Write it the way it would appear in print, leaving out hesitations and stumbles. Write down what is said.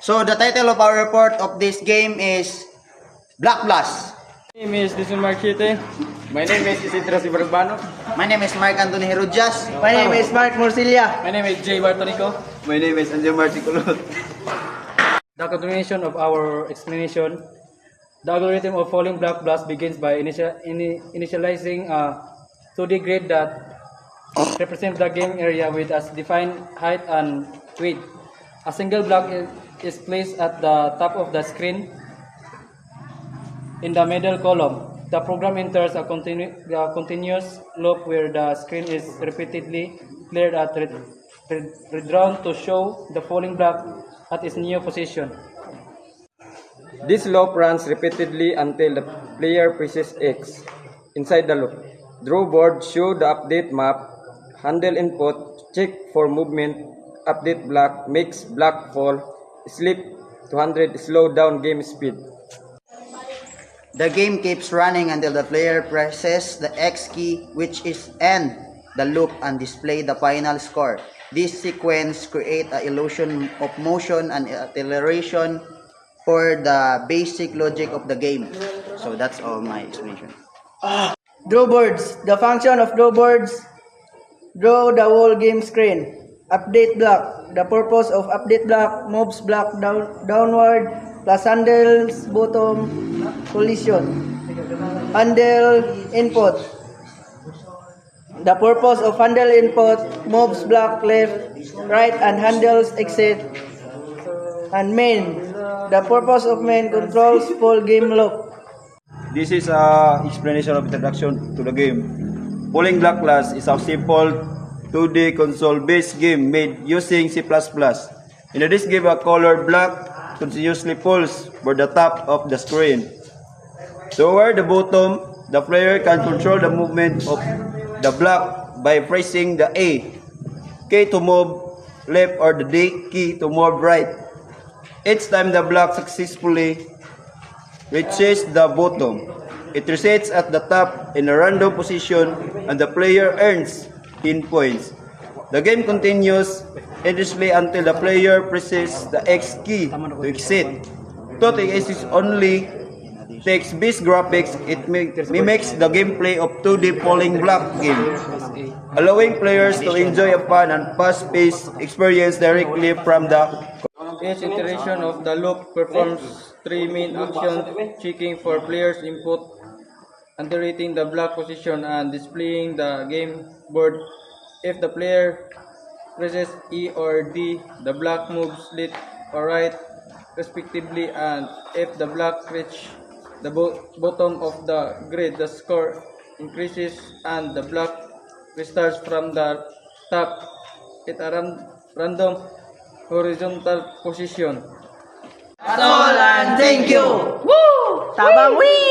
So the title of our report of this game is Black Blast. My name is Dison Marchite. My name is Isidro Siberbano. My name is Mark Anthony Herudias. My name is Mark Morcilla. My name is Jay Bartonico. My name is Anjo Marticulot. The continuation of our explanation, the algorithm of falling black blast begins by initializing a 2D grid that represents the game area with a defined height and width. A single block is placed at the top of the screen in the middle column. The program enters a continuous loop where the screen is repeatedly cleared at redrawn to show the falling block at its new position. This loop runs repeatedly until the player presses X inside the loop. Draw board show the update map, handle input, check for movement, update block, makes block fall, sleep 200, slow down game speed. The game keeps running until the player presses the X key, which is end the loop and display the final score. This sequence creates an illusion of motion and acceleration for the basic logic of the game. So that's all my explanation. Draw boards. The function of draw boards: draw the whole game screen. Update block. The purpose of update block: moves block downward plus handles bottom collision. Handle input. The purpose of handle input: moves block left, right, and handles exit. And main. The purpose of main: controls full game loop. This is a explanation of introduction to the game. Falling Black Blast is a simple 2D console-based game made using C++. In this game, a colored block continuously falls for the top of the screen. Toward the bottom, the player can control the movement of the block by pressing the A key to move left or the D key to move right. Each time the block successfully reaches the bottom, it resets at the top in a random position and the player earns 10 points. The game continues endlessly until the player presses the X key to exit. Though the exit only text-based graphics, it mimics the gameplay of 2D falling block game, allowing players to enjoy a fun and fast-paced experience directly from the Each iteration of the loop performs three main actions: checking for players' input, iterating the block position, and displaying the game board. If the player presses E or D, the block moves left or right respectively, and if the block reaches the bottom of the grid, the score increases and the block restarts from the top at a random horizontal position. That's all, and thank you. Woo! Tabang